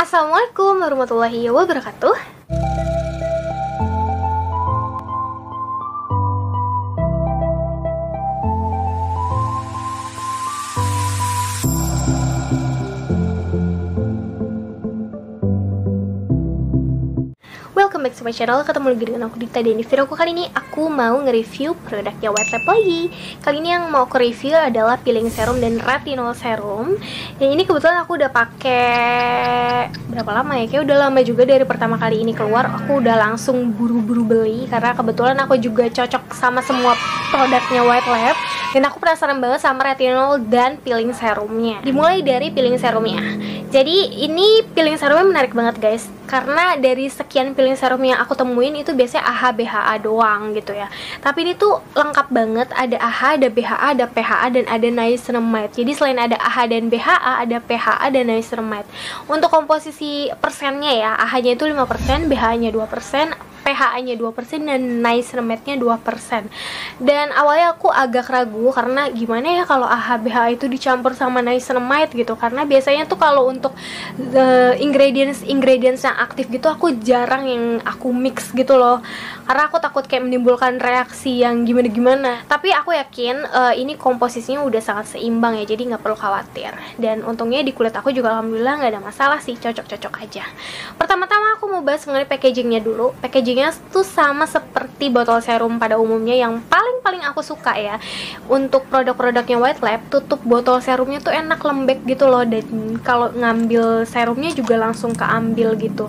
Assalamualaikum warahmatullahi wabarakatuh. Welcome back to my channel. Ketemu lagi dengan aku Dita, dan di video aku kali ini aku mau nge-review produknya White Lab lagi. Kali ini yang mau aku review adalah peeling serum dan retinol serum. Yang ini kebetulan aku udah pakai berapa lama ya? Kayak udah lama juga, dari pertama kali ini keluar aku udah langsung buru-buru beli karena kebetulan aku juga cocok sama semua produknya White Lab. Dan aku penasaran banget sama retinol dan peeling serumnya. Dimulai dari peeling serumnya. Jadi ini peeling serumnya menarik banget guys, karena dari sekian peeling serum yang aku temuin itu biasanya AHA BHA doang gitu ya. Tapi ini tuh lengkap banget, ada AHA, ada BHA, ada PHA, dan ada niacinamide. Jadi selain ada AHA dan BHA, ada PHA dan niacinamide. Untuk komposisi persennya ya, AHA-nya itu 5%, BHA-nya 2%, PHA-nya 2%, dan niacinamide-nya 2%. Dan awalnya aku agak ragu karena gimana ya kalau AHA BHA itu dicampur sama niacinamide gitu, karena biasanya tuh kalau untuk ingredients yang aktif gitu aku jarang yang aku mix gitu loh, karena aku takut kayak menimbulkan reaksi yang gimana-gimana. Tapi aku yakin ini komposisinya udah sangat seimbang ya, jadi nggak perlu khawatir. Dan untungnya di kulit aku juga alhamdulillah nggak ada masalah sih, cocok-cocok aja. Pertama-tama aku mau bahas mengenai packagingnya dulu. Packagingnya tuh sama seperti botol serum pada umumnya, yang paling aku suka ya. Untuk produk-produknya White Lab, tutup botol serumnya tuh enak, lembek gitu loh, dan kalau ngambil serumnya juga langsung keambil gitu.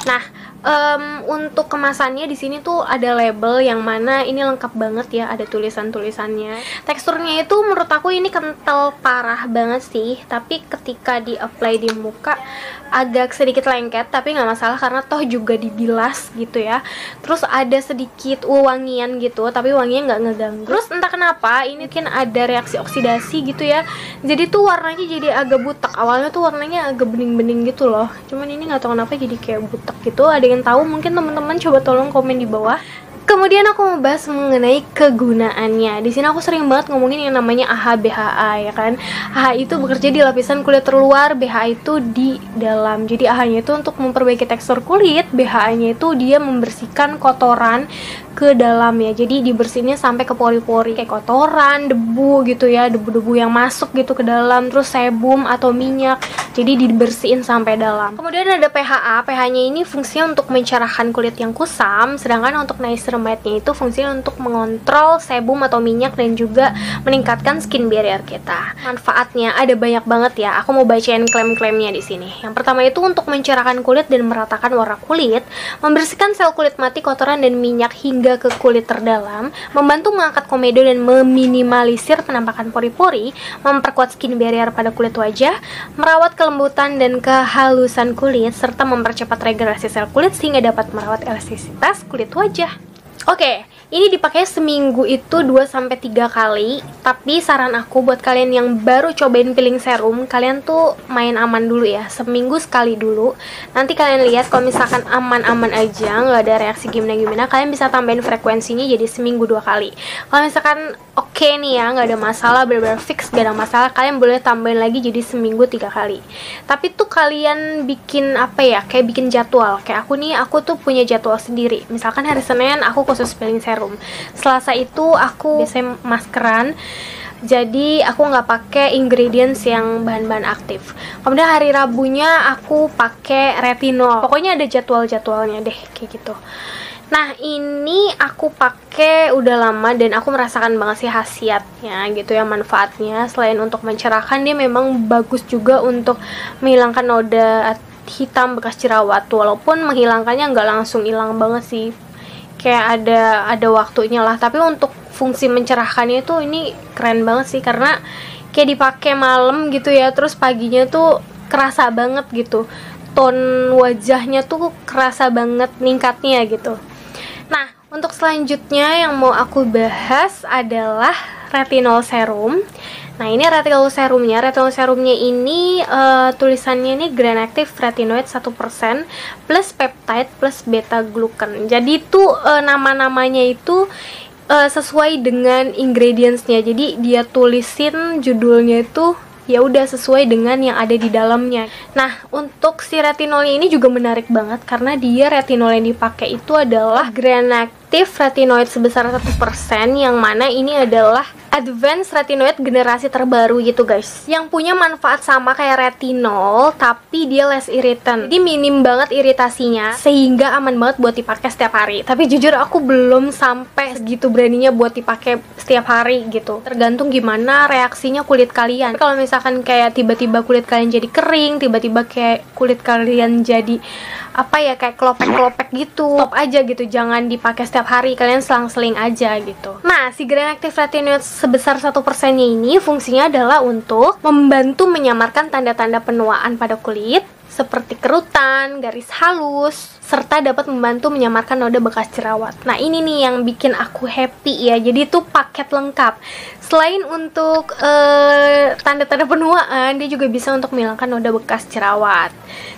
Nah, untuk kemasannya di sini tuh ada label yang mana ini lengkap banget ya, ada tulisan-tulisannya. Teksturnya itu menurut aku ini kental parah banget sih, tapi ketika di-apply di muka agak sedikit lengket, tapi nggak masalah karena toh juga dibilas gitu ya. Terus ada sedikit wangian gitu, tapi wanginya nggak ngeganggu. Terus entah kenapa ini mungkin ada reaksi oksidasi gitu ya, jadi tuh warnanya jadi agak butek. Awalnya tuh warnanya agak bening-bening gitu loh, cuman ini nggak tahu kenapa jadi kayak butek gitu. Ada yang tahu mungkin teman-teman, coba tolong komen di bawah. Kemudian aku mau bahas mengenai kegunaannya. Di sini aku sering banget ngomongin yang namanya AHA BHA ya kan. AHA itu bekerja di lapisan kulit terluar, BHA itu di dalam. Jadi AHA-nya itu untuk memperbaiki tekstur kulit, BHA-nya itu dia membersihkan kotoran ke dalam ya. Jadi dibersihinnya sampai ke pori-pori, kayak kotoran, debu gitu ya, debu-debu yang masuk gitu ke dalam, terus sebum atau minyak. Jadi dibersihin sampai dalam. Kemudian ada PHA. PHA-nya ini fungsinya untuk mencerahkan kulit yang kusam, sedangkan untuk niacinamide-nya itu fungsinya untuk mengontrol sebum atau minyak dan juga meningkatkan skin barrier kita. Manfaatnya ada banyak banget ya. Aku mau bacain klaim-klaimnya di sini. Yang pertama itu untuk mencerahkan kulit dan meratakan warna kulit, membersihkan sel kulit mati, kotoran dan minyak hingga ke kulit terdalam, membantu mengangkat komedo dan meminimalisir penampakan pori-pori, memperkuat skin barrier pada kulit wajah, merawat kelembutan dan kehalusan kulit, serta mempercepat regenerasi sel kulit sehingga dapat merawat elastisitas kulit wajah. Oke, ini dipakai seminggu itu 2-3 kali. Tapi saran aku buat kalian yang baru cobain peeling serum, kalian tuh main aman dulu ya, seminggu sekali dulu. Nanti kalian lihat kalau misalkan aman-aman aja, nggak ada reaksi gimana-gimana, kalian bisa tambahin frekuensinya jadi seminggu 2 kali. Kalau misalkan oke nih ya, nggak ada masalah, benar-benar fix nggak ada masalah, kalian boleh tambahin lagi jadi seminggu 3 kali. Tapi tuh kalian bikin apa ya, kayak bikin jadwal. Kayak aku nih, aku tuh punya jadwal sendiri. Misalkan hari Senin aku khusus peeling serum, Selasa itu aku biasanya maskeran, jadi aku nggak pakai ingredients yang bahan-bahan aktif. Kemudian hari Rabunya aku pakai retinol. Pokoknya ada jadwal-jadwalnya deh kayak gitu. Nah, ini aku pakai udah lama dan aku merasakan banget sih khasiatnya gitu ya, manfaatnya. Selain untuk mencerahkan, dia memang bagus juga untuk menghilangkan noda hitam bekas jerawat. Walaupun menghilangkannya nggak langsung hilang banget sih, kayak ada waktunya lah. Tapi untuk fungsi mencerahkannya itu ini keren banget sih, karena kayak dipakai malam gitu ya, terus paginya tuh kerasa banget gitu, tone wajahnya tuh kerasa banget ningkatnya gitu. Nah, untuk selanjutnya yang mau aku bahas adalah retinol serum. Nah, ini retinol serumnya. Retinol serumnya ini tulisannya ini Grand Active Retinoid 1% plus peptide plus beta glucan. Jadi itu nama-namanya itu sesuai dengan ingredientsnya. Jadi dia tulisin judulnya itu ya udah sesuai dengan yang ada di dalamnya. Nah, untuk si retinolnya ini juga menarik banget karena dia retinol yang dipakai itu adalah Grand Active Retinoid sebesar 1%, yang mana ini adalah advanced retinoid generasi terbaru gitu guys, yang punya manfaat sama kayak retinol tapi dia less irritant. Jadi minim banget iritasinya sehingga aman banget buat dipakai setiap hari. Tapi jujur aku belum sampai segitu beraninya buat dipakai setiap hari gitu. Tergantung gimana reaksinya kulit kalian. Kalau misalkan kayak tiba-tiba kulit kalian jadi kering, tiba-tiba kayak kulit kalian jadi apa ya, kayak kelopek-kelopek gitu, stop aja gitu, jangan dipakai setiap hari, kalian selang-seling aja gitu. Nah, si Grand Active Retinoid sebesar 1% nya ini fungsinya adalah untuk membantu menyamarkan tanda-tanda penuaan pada kulit seperti kerutan, garis halus, serta dapat membantu menyamarkan noda bekas jerawat. Nah, ini nih yang bikin aku happy ya. Jadi itu paket lengkap. Selain untuk tanda-tanda penuaan, dia juga bisa untuk menghilangkan noda bekas jerawat.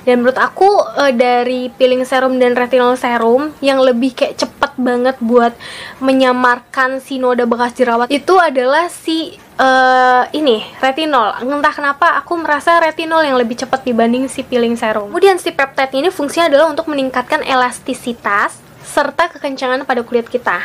Dan menurut aku dari peeling serum dan retinol serum yang lebih kayak cepet banget buat menyamarkan si noda bekas jerawat itu adalah si ini retinol. Entah kenapa aku merasa retinol yang lebih cepat dibanding si peeling serum. Kemudian si peptide ini fungsinya adalah untuk meningkatkan elastisitas serta kekencangan pada kulit kita.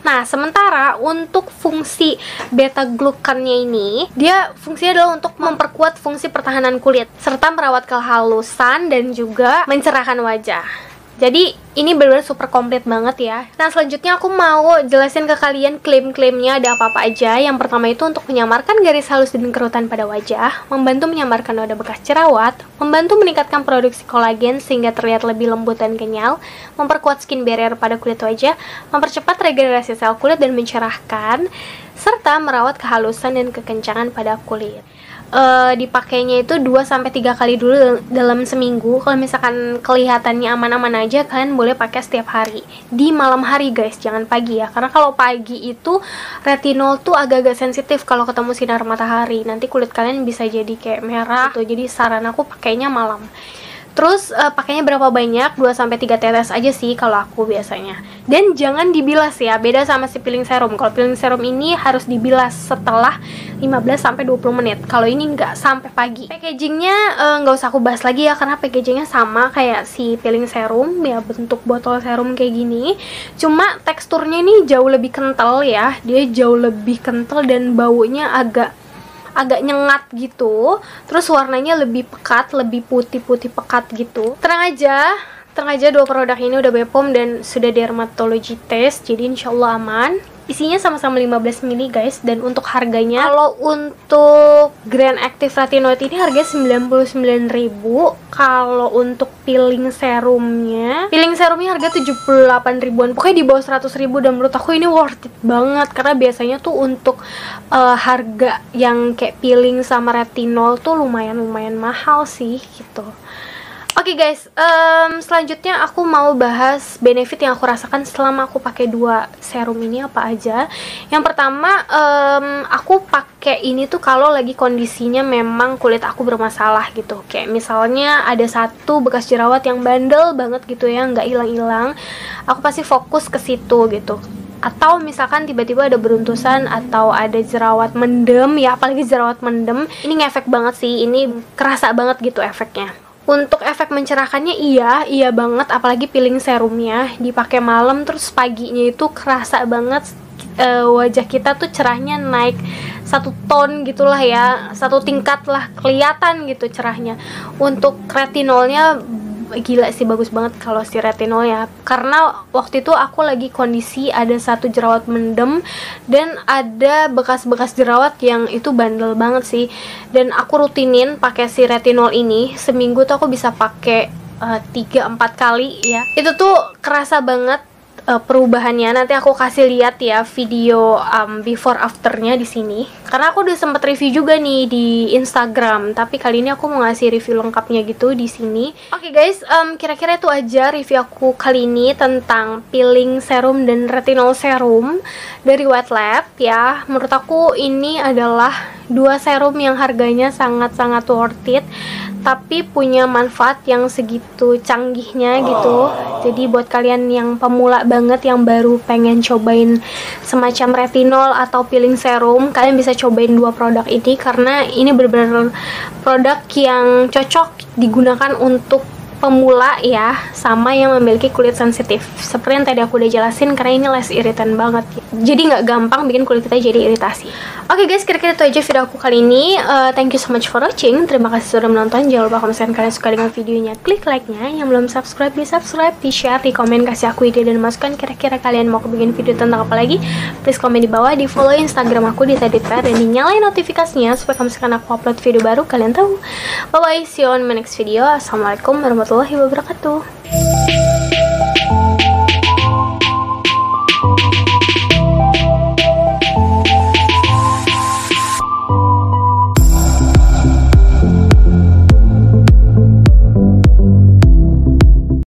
Nah, sementara untuk fungsi beta glukannya ini, dia fungsinya adalah untuk memperkuat fungsi pertahanan kulit serta merawat kehalusan dan juga mencerahkan wajah. Jadi ini benar-benar super komplit banget ya. Nah, selanjutnya aku mau jelasin ke kalian klaim-klaimnya ada apa-apa aja. Yang pertama itu untuk menyamarkan garis halus dan kerutan pada wajah, membantu menyamarkan noda bekas jerawat, membantu meningkatkan produksi kolagen sehingga terlihat lebih lembut dan kenyal, memperkuat skin barrier pada kulit wajah, mempercepat regenerasi sel kulit dan mencerahkan, serta merawat kehalusan dan kekencangan pada kulit. Dipakainya itu 2-3 kali dulu dalam seminggu. Kalau misalkan kelihatannya aman-aman aja, kalian boleh pakai setiap hari. Di malam hari guys, jangan pagi ya. Karena kalau pagi itu retinol tuh agak-agak sensitif kalau ketemu sinar matahari. Nanti kulit kalian bisa jadi kayak merah gitu. Jadi saran aku pakainya malam. Terus pakainya berapa banyak? 2-3 tetes aja sih kalau aku biasanya. Dan jangan dibilas ya, beda sama si peeling serum. Kalau peeling serum ini harus dibilas setelah 15-20 menit. Kalau ini nggak, sampai pagi. Packagingnya nggak usah aku bahas lagi ya, karena packagingnya sama kayak si peeling serum ya, bentuk botol serum kayak gini. Cuma teksturnya ini jauh lebih kental ya, dia jauh lebih kental dan baunya agak nyengat gitu. Terus warnanya lebih pekat, lebih putih-putih pekat gitu. Tenang aja dua produk ini udah BPOM dan sudah dermatology test, jadi insyaallah aman. Isinya sama-sama 15 ml guys. Dan untuk harganya, kalau untuk Grand Active Retinoid ini harganya 99.000. Kalau untuk peeling serumnya harga 78 ribuan. Pokoknya di bawah 100 ribu. Dan menurut aku ini worth it banget, karena biasanya tuh untuk harga yang kayak peeling sama retinol tuh lumayan mahal sih gitu. Oke guys, selanjutnya aku mau bahas benefit yang aku rasakan selama aku pakai 2 serum ini apa aja. Yang pertama, aku pakai ini tuh kalau lagi kondisinya memang kulit aku bermasalah gitu. Kayak misalnya ada satu bekas jerawat yang bandel banget gitu ya, nggak hilang-hilang. Aku pasti fokus ke situ gitu. Atau misalkan tiba-tiba ada beruntusan atau ada jerawat mendem ya, apalagi jerawat mendem, ini ngefek banget sih, ini kerasa banget gitu efeknya. Untuk efek mencerahkannya iya banget, apalagi peeling serumnya dipakai malam terus paginya itu kerasa banget wajah kita tuh cerahnya naik 1 ton gitulah ya, 1 tingkat lah, kelihatan gitu cerahnya. Untuk retinolnya gila sih, bagus banget kalau si retinol ya, karena waktu itu aku lagi kondisi ada 1 jerawat mendem dan ada bekas-bekas jerawat yang itu bandel banget sih. Dan aku rutinin pakai si retinol ini, seminggu tuh aku bisa pakai 3-4 kali ya. Itu tuh kerasa banget perubahannya. Nanti aku kasih lihat ya video before afternya di sini, karena aku udah sempet review juga nih di Instagram, tapi kali ini aku mau ngasih review lengkapnya gitu di sini. Oke guys, kira-kira itu aja review aku kali ini tentang peeling serum dan retinol serum dari White Lab ya. Menurut aku ini adalah 2 serum yang harganya sangat-sangat worth it, tapi punya manfaat yang segitu canggihnya gitu. Jadi buat kalian yang pemula banget, yang baru pengen cobain semacam retinol atau peeling serum, kalian bisa cobain dua produk ini karena ini benar-benar produk yang cocok digunakan untuk pemula ya, sama yang memiliki kulit sensitif. Seperti yang tadi aku udah jelasin, karena ini less iritan banget, jadi nggak gampang bikin kulit kita jadi iritasi. Oke guys, kira-kira itu aja video aku kali ini. Thank you so much for watching. Terima kasih sudah menonton. Jangan lupa kalau misalkan kalian suka dengan videonya, klik like-nya. Yang belum subscribe, di subscribe, di share, di komen, kasih aku ide dan masukan. Kira-kira kalian mau aku bikin video tentang apa lagi? Please komen di bawah, di follow Instagram aku di @taditra, dan dinyalain notifikasinya supaya kalau misalkan aku upload video baru kalian tahu. Bye bye, see you on my next video. Assalamualaikum warahmatullahi wabarakatuh.